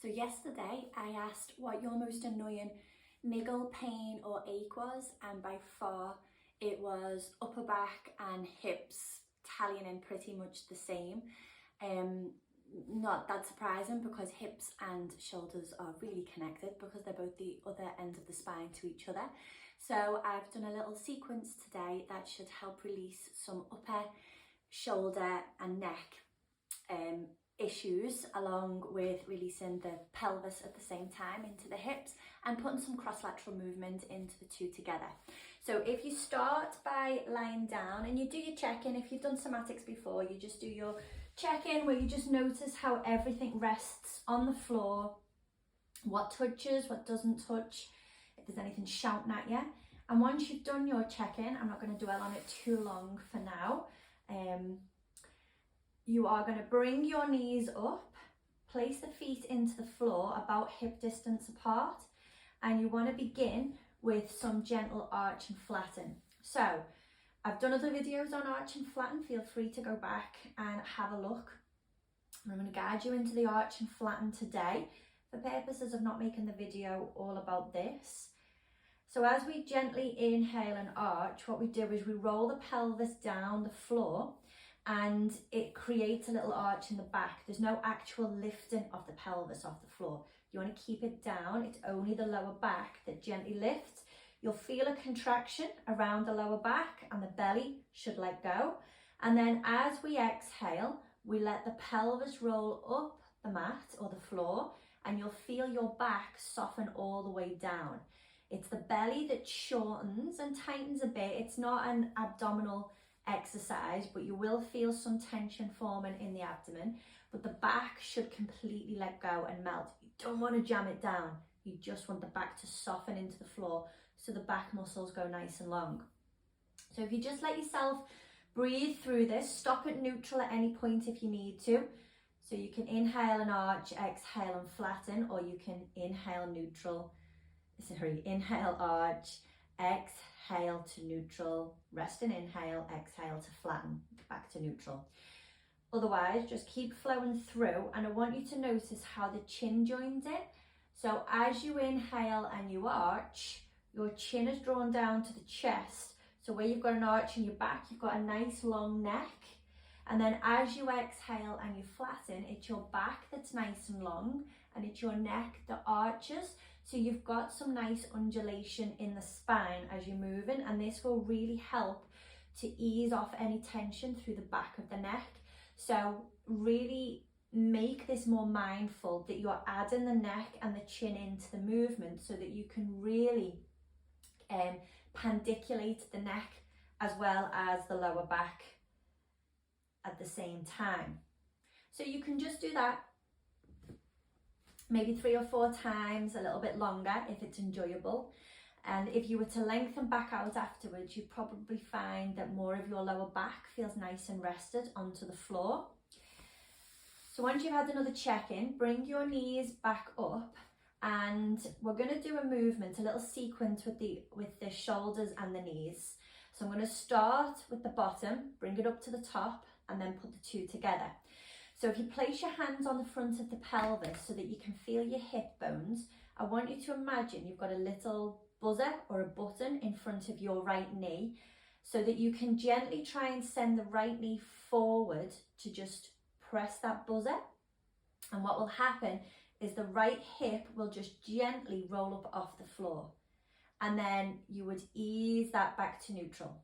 So yesterday I asked what your most annoying niggle, pain or ache was, and by far it was upper back and hips, tallying in pretty much the same. Not that surprising because hips and shoulders are really connected because they're both the other end of the spine to each other. So I've done a little sequence today that should help release some upper, shoulder and neck issues, along with releasing the pelvis at the same time into the hips and putting some cross-lateral movement into the two together. So if you start by lying down and you do your check-in, if you've done somatics before, you just do your check-in where you just notice how everything rests on the floor, what touches, what doesn't touch, if there's anything shouting at you. And once you've done your check-in, I'm not going to dwell on it too long for now, you are going to bring your knees up, place the feet into the floor about hip distance apart, and you want to begin with some gentle arch and flatten. So I've done other videos on arch and flatten, feel free to go back and have a look. I'm going to guide you into the arch and flatten today for purposes of not making the video all about this. So as we gently inhale and arch, what we do is we roll the pelvis down the floor and it creates a little arch in the back. There's no actual lifting of the pelvis off the floor. You want to keep it down. It's only the lower back that gently lifts. You'll feel a contraction around the lower back and the belly should let go. And then as we exhale, we let the pelvis roll up the mat or the floor, and you'll feel your back soften all the way down. It's the belly that shortens and tightens a bit. It's not an abdominal exercise, but you will feel some tension forming in the abdomen, but the back should completely let go and melt. You don't want to jam it down. You just want the back to soften into the floor so the back muscles go nice and long. So if you just let yourself breathe through this, stop at neutral at any point if you need to. So you can inhale and arch, exhale and flatten, or you can inhale arch, exhale to neutral, rest and inhale, exhale to flatten, back to neutral. Otherwise, just keep flowing through, and I want you to notice how the chin joins in. So as you inhale and you arch, your chin is drawn down to the chest. So where you've got an arch in your back, you've got a nice long neck. And then as you exhale and you flatten, it's your back that's nice and long, and it's your neck that arches. So you've got some nice undulation in the spine as you're moving, and this will really help to ease off any tension through the back of the neck. So really make this more mindful that you're adding the neck and the chin into the movement so that you can really pandiculate the neck as well as the lower back at the same time. So you can just do that maybe 3 or 4 times, a little bit longer if it's enjoyable. And if you were to lengthen back out afterwards, you'd probably find that more of your lower back feels nice and rested onto the floor. So once you've had another check-in, bring your knees back up, and we're going to do a movement, a little sequence with the shoulders and the knees. So I'm going to start with the bottom, bring it up to the top, and then put the two together. So if you place your hands on the front of the pelvis so that you can feel your hip bones, I want you to imagine you've got a little buzzer or a button in front of your right knee, so that you can gently try and send the right knee forward to just press that buzzer. And what will happen is the right hip will just gently roll up off the floor, and then you would ease that back to neutral.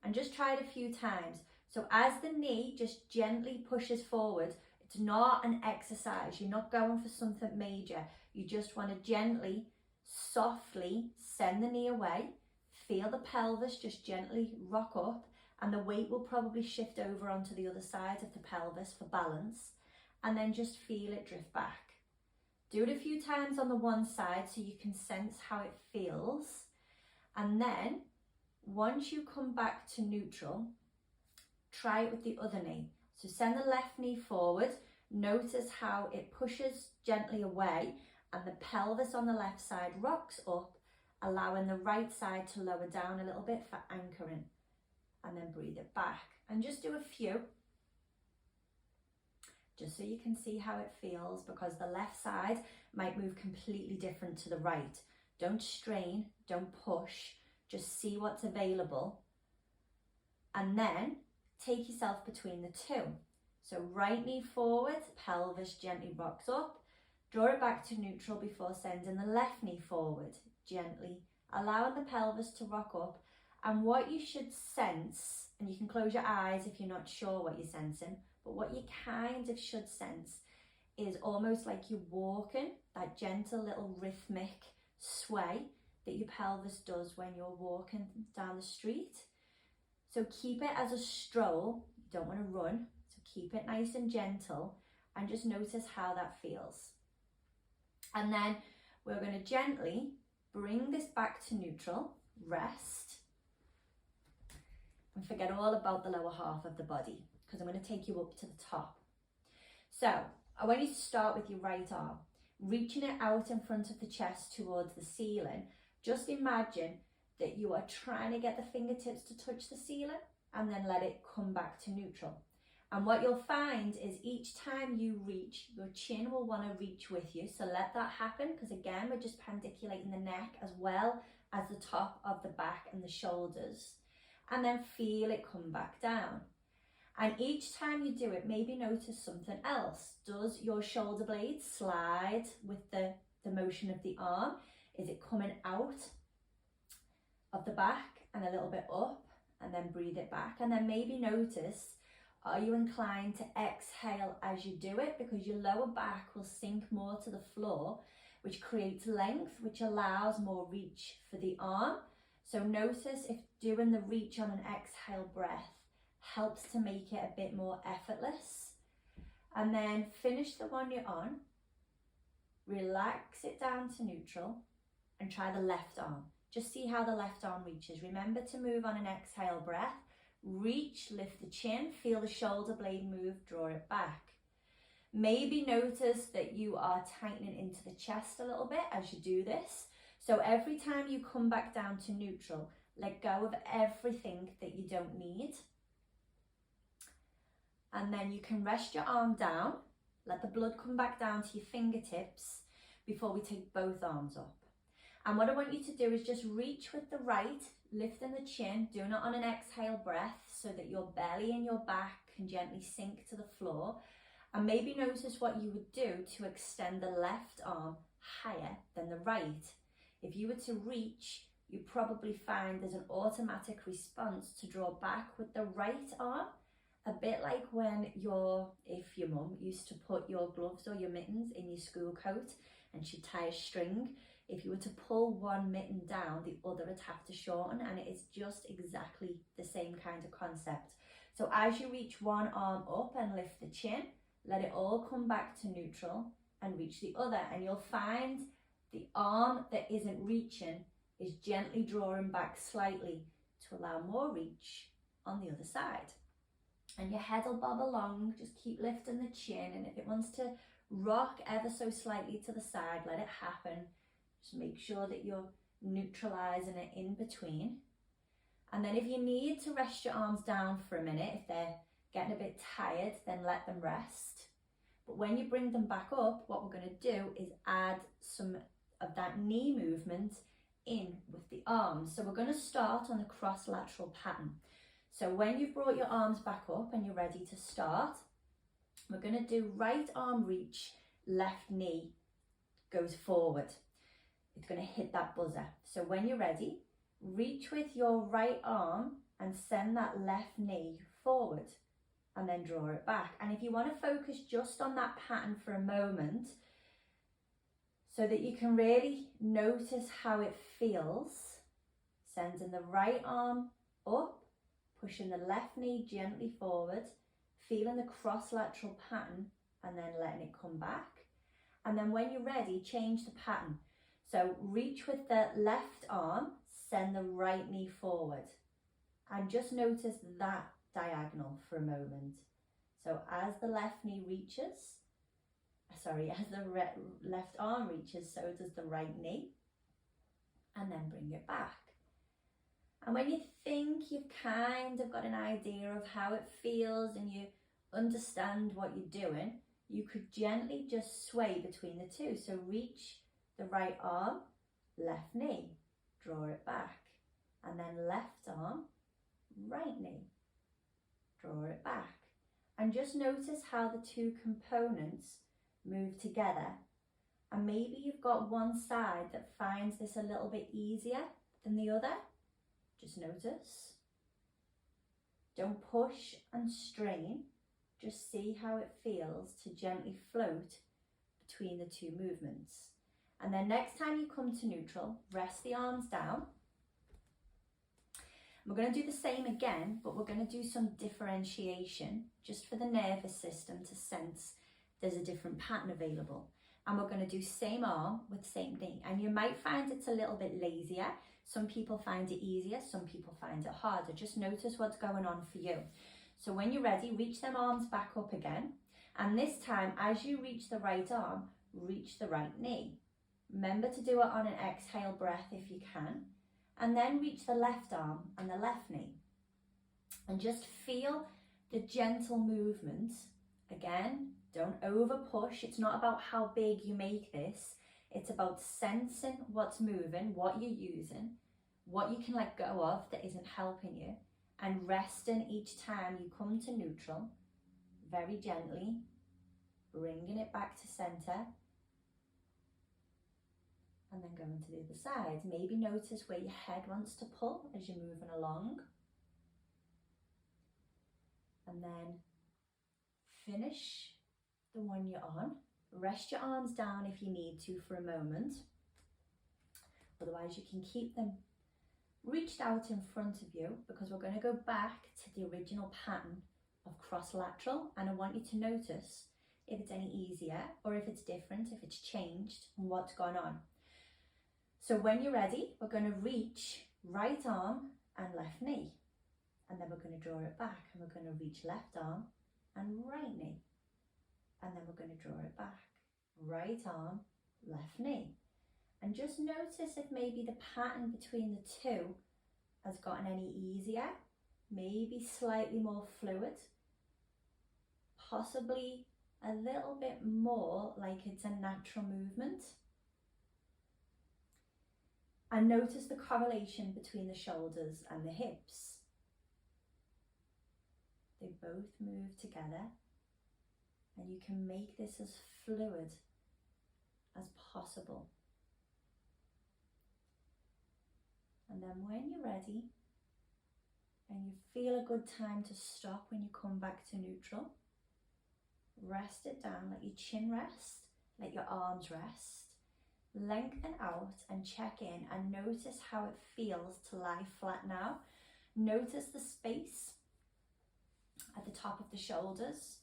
And just try it a few times. So as the knee just gently pushes forward, it's not an exercise. You're not going for something major. You just want to gently, softly send the knee away. Feel the pelvis just gently rock up, and the weight will probably shift over onto the other side of the pelvis for balance, and then just feel it drift back. Do it a few times on the one side so you can sense how it feels. And then once you come back to neutral, try it with the other knee. So send the left knee forward, notice how it pushes gently away, and the pelvis on the left side rocks up, allowing the right side to lower down a little bit for anchoring, and then breathe it back. And just do a few. just so you can see how it feels, because the left side might move completely different to the right. Don't strain, don't push, just see what's available. And then take yourself between the two. So right knee forward, pelvis gently rocks up, draw it back to neutral before sending the left knee forward, gently allowing the pelvis to rock up. And what you should sense, and you can close your eyes if you're not sure what you're sensing, but what you kind of should sense is almost like you're walking, that gentle little rhythmic sway that your pelvis does when you're walking down the street. So keep it as a stroll, you don't want to run, so keep it nice and gentle and just notice how that feels. And then we're going to gently bring this back to neutral, rest, and forget all about the lower half of the body, because I'm going to take you up to the top. So I want you to start with your right arm, reaching it out in front of the chest towards the ceiling. Just imagine that you are trying to get the fingertips to touch the ceiling and then let it come back to neutral. And what you'll find is each time you reach, your chin will want to reach with you. So let that happen, because again, we're just pendiculating the neck as well as the top of the back and the shoulders. And then feel it come back down. And each time you do it, maybe notice something else. Does your shoulder blade slide with the motion of the arm? Is it coming out of the back and a little bit up, and then breathe it back? And then maybe notice, are you inclined to exhale as you do it? Because your lower back will sink more to the floor, which creates length, which allows more reach for the arm. So notice if doing the reach on an exhale breath helps to make it a bit more effortless. And then finish the one you're on, relax it down to neutral, and try the left arm. Just see how the left arm reaches. Remember to move on an exhale breath. Reach, lift the chin, feel the shoulder blade move, draw it back. Maybe notice that you are tightening into the chest a little bit as you do this. So every time you come back down to neutral, let go of everything that you don't need. And then you can rest your arm down, let the blood come back down to your fingertips before we take both arms up. And what I want you to do is just reach with the right, lifting the chin, doing it on an exhale breath so that your belly and your back can gently sink to the floor. And maybe notice what you would do to extend the left arm higher than the right. If you were to reach, you probably find there's an automatic response to draw back with the right arm, a bit like when if your mum used to put your gloves or your mittens in your school coat and she'd tie a string. If you were to pull one mitten down, the other would have to shorten, and it is just exactly the same kind of concept. So as you reach one arm up and lift the chin, let it all come back to neutral and reach the other, and you'll find the arm that isn't reaching is gently drawing back slightly to allow more reach on the other side. And your head will bob along, just keep lifting the chin, and if it wants to rock ever so slightly to the side, let it happen. Just make sure that you're neutralizing it in between. And then if you need to rest your arms down for a minute, if they're getting a bit tired, then let them rest. But when you bring them back up, what we're going to do is add some of that knee movement in with the arms. So we're going to start on the cross lateral pattern. So when you've brought your arms back up and you're ready to start, we're going to do right arm reach, left knee goes forward. It's going to hit that buzzer. So when you're ready, reach with your right arm and send that left knee forward and then draw it back. And if you want to focus just on that pattern for a moment so that you can really notice how it feels, sending the right arm up, pushing the left knee gently forward, feeling the cross lateral pattern and then letting it come back. And then when you're ready, change the pattern. So reach with the left arm, send the right knee forward, and just notice that diagonal for a moment. So as the left knee reaches, as the left arm reaches, so does the right knee, and then bring it back. And when you think you've kind of got an idea of how it feels and you understand what you're doing, you could gently just sway between the two. So reach the right arm, left knee, draw it back, and then left arm, right knee, draw it back. And just notice how the two components move together. And maybe you've got one side that finds this a little bit easier than the other. Just notice. Don't push and strain. Just see how it feels to gently float between the two movements. And then next time you come to neutral, rest the arms down. We're going to do the same again, but we're going to do some differentiation just for the nervous system to sense there's a different pattern available. And we're going to do same arm with same knee. And you might find it's a little bit lazier. Some people find it easier, some people find it harder. Just notice what's going on for you. So when you're ready, reach them arms back up again. And this time, as you reach the right arm, reach the right knee. Remember to do it on an exhale breath if you can. And then reach the left arm and the left knee. And just feel the gentle movement. Again, don't over push. It's not about how big you make this. It's about sensing what's moving, what you're using, what you can let go of that isn't helping you, and resting each time you come to neutral, very gently, bringing it back to center. And then going to the other side. Maybe notice where your head wants to pull as you're moving along. And then finish the one you're on. Rest your arms down if you need to for a moment. Otherwise you can keep them reached out in front of you, because we're going to go back to the original pattern of cross lateral. And I want you to notice if it's any easier or if it's different, if it's changed and what's gone on. So when you're ready, we're going to reach right arm and left knee. And then we're going to draw it back, and we're going to reach left arm and right knee. And then we're going to draw it back. Right arm, left knee. And just notice if maybe the pattern between the two has gotten any easier, maybe slightly more fluid, possibly a little bit more like it's a natural movement. And notice the correlation between the shoulders and the hips. They both move together, and you can make this as fluid as possible. And then when you're ready, and you feel a good time to stop when you come back to neutral, rest it down, let your chin rest, let your arms rest. Lengthen out and check in, and notice how it feels to lie flat now. Notice the space at the top of the shoulders.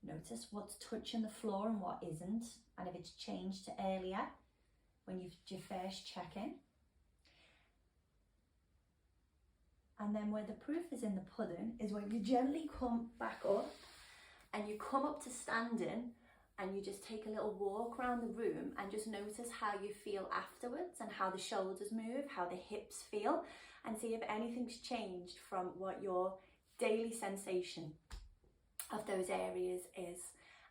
Notice what's touching the floor and what isn't, and if it's changed to earlier when you first check in. And then where the proof is in the pudding is when you gently come back up and you come up to standing, and you just take a little walk around the room and just notice how you feel afterwards, and how the shoulders move, how the hips feel, and see if anything's changed from what your daily sensation of those areas is.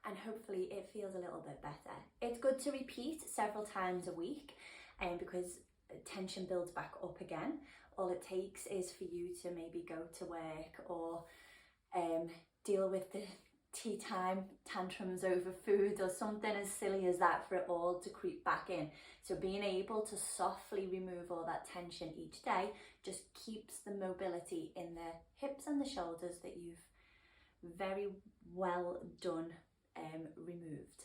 And hopefully it feels a little bit better. It's good to repeat several times a week, because tension builds back up again. All it takes is for you to maybe go to work or deal with the tea time tantrums over food or something as silly as that, for it all to creep back in. So being able to softly remove all that tension each day just keeps the mobility in the hips and the shoulders that you've very well done removed.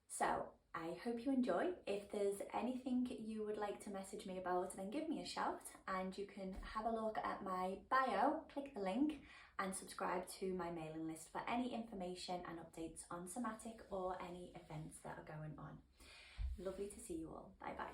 So I hope you enjoy. If there's anything you would like to message me about, then give me a shout, and you can have a look at my bio, click the link, and subscribe to my mailing list for any information and updates on somatic or any events that are going on. Lovely to see you all. Bye bye.